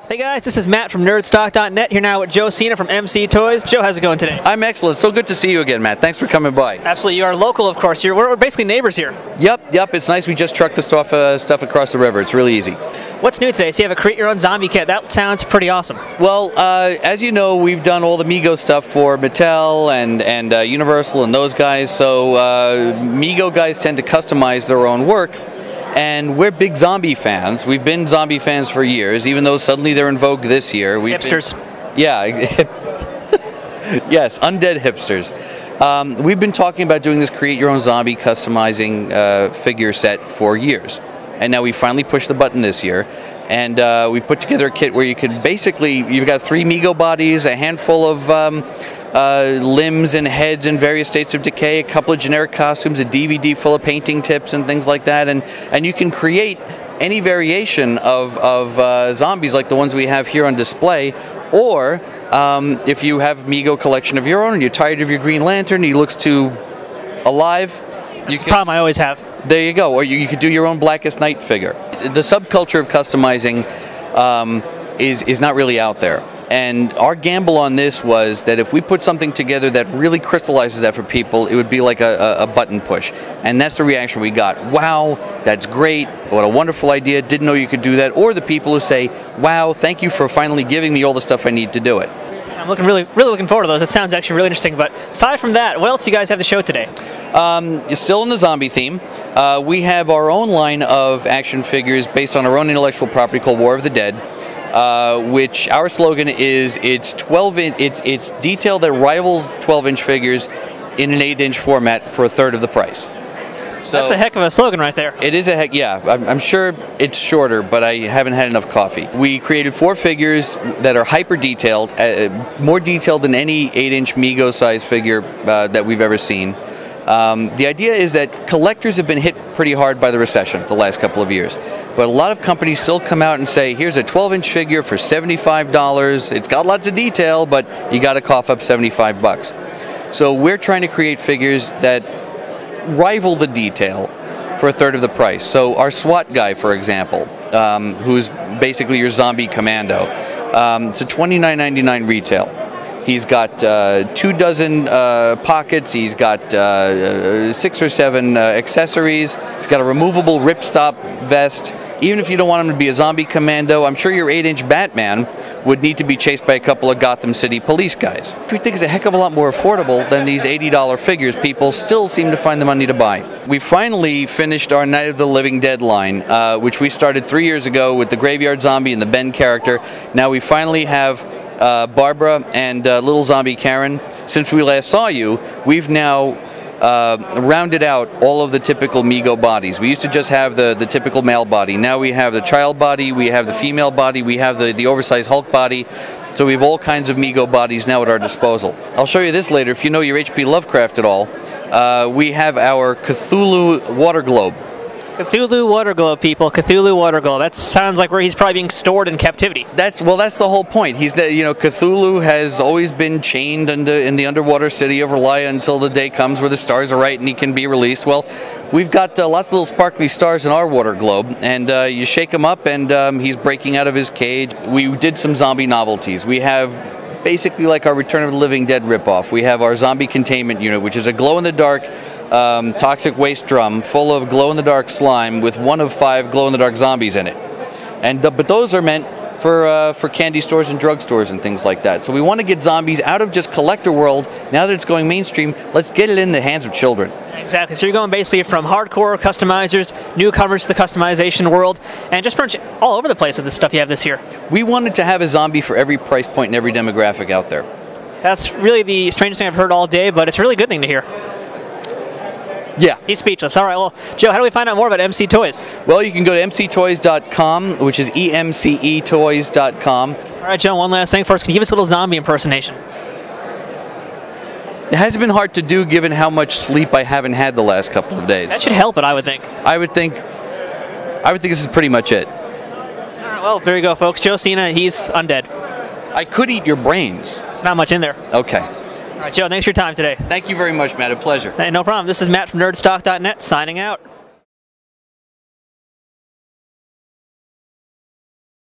Hey guys, this is Matt from nerdstock.net here now with Joe Sena from MC Toys. Joe, how's it going today? I'm excellent. So good to see you again, Matt. Thanks for coming by. Absolutely. You are local, of course. We're basically neighbors here. Yep. It's nice. We just trucked the stuff across the river. It's really easy. What's new today? So you have a create your own zombie kit. That sounds pretty awesome. Well, as you know, we've done all the Mego stuff for Mattel and Universal and those guys. So Mego guys tend to customize their own work. And we're big zombie fans. We've been zombie fans for years, even though suddenly they're in vogue this year. Hipsters. Yeah. Yes, undead hipsters. We've been talking about doing this create your own zombie customizing figure set for years. And now we finally pushed the button this year. And we put together a kit where you could basically, you've got 3 Mego bodies, a handful of limbs and heads in various states of decay, a couple of generic costumes, a DVD full of painting tips and things like that, and you can create any variation of zombies like the ones we have here on display, or if you have a Mego collection of your own and you're tired of your Green Lantern, he looks too alive. That's a problem I always have. There you go, or you could do your own Blackest Night figure. The subculture of customizing is not really out there. And our gamble on this was that if we put something together that really crystallizes that for people, it would be like a button push. And that's the reaction we got. Wow, that's great. What a wonderful idea. Didn't know you could do that. Or the people who say, wow, thank you for finally giving me all the stuff I need to do it. I'm really looking forward to those. It sounds actually really interesting. But aside from that, what else do you guys have to show today? It's still in the zombie theme. We have our own line of action figures based on our own intellectual property called War of the Dead. Which our slogan is it's detail that rivals 12-inch figures in an 8-inch format for a third of the price. So that's a heck of a slogan right there. It is a heck, yeah. I'm sure it's shorter, but I haven't had enough coffee. We created 4 figures that are hyper detailed, more detailed than any 8-inch Mego size figure that we've ever seen. The idea is that collectors have been hit pretty hard by the recession the last couple of years. But a lot of companies still come out and say, here's a 12-inch figure for $75. It's got lots of detail, but you got to cough up 75 bucks. So we're trying to create figures that rival the detail for a third of the price. So our SWAT guy, for example, who's basically your zombie commando, it's a $29.99 retail. He's got 24 pockets, he's got 6 or 7 accessories, he's got a removable ripstop vest. Even if you don't want him to be a zombie commando, I'm sure your 8-inch Batman would need to be chased by a couple of Gotham City police guys. Which we think is a heck of a lot more affordable than these $80 figures people still seem to find the money to buy. We finally finished our Night of the Living Dead line, which we started 3 years ago with the Graveyard Zombie and the Ben character. Now we finally have Barbara and Little Zombie Karen. Since we last saw you, we've now rounded out all of the typical Mego bodies. We used to just have the typical male body. Now we have the child body, we have the female body, we have the oversized Hulk body. So we have all kinds of Mego bodies now at our disposal. I'll show you this later. If you know your H.P. Lovecraft at all, we have our Cthulhu water globe. Cthulhu water globe, people. Cthulhu water globe. That sounds like where he's probably being stored in captivity. That's the whole point. Cthulhu has always been chained in the underwater city of Relaya until the day comes where the stars are right and he can be released. Well, we've got lots of little sparkly stars in our water globe, and you shake him up, and he's breaking out of his cage. We did some zombie novelties. We have basically like our Return of the Living Dead ripoff. We have our zombie containment unit, which is a glow-in-the-dark toxic waste drum full of glow-in-the-dark slime with 1 of 5 glow-in-the-dark zombies in it. And but those are meant for candy stores and drugstores and things like that. So we want to get zombies out of just collector world. Now that it's going mainstream, let's get it in the hands of children. Exactly. So you're going basically from hardcore customizers, newcomers to the customization world, and just pretty much all over the place with the stuff you have this year. We wanted to have a zombie for every price point and every demographic out there. That's really the strangest thing I've heard all day, but it's a really good thing to hear. Yeah. He's speechless. All right, well, Joe, how do we find out more about MC Toys? Well, you can go to mctoys.com, which is emcetoys.com. All right, Joe, one last thing first. Can you give us a little zombie impersonation? It hasn't been hard to do given how much sleep I haven't had the last couple of days. That should help it, I would think. I would think this is pretty much it. All right, well, there you go, folks. Joe Sena, he's undead. I could eat your brains. There's not much in there. Okay. All right, Joe, thanks for your time today. Thank you very much, Matt. A pleasure. Hey, no problem. This is Matt from nerdstock.net signing out.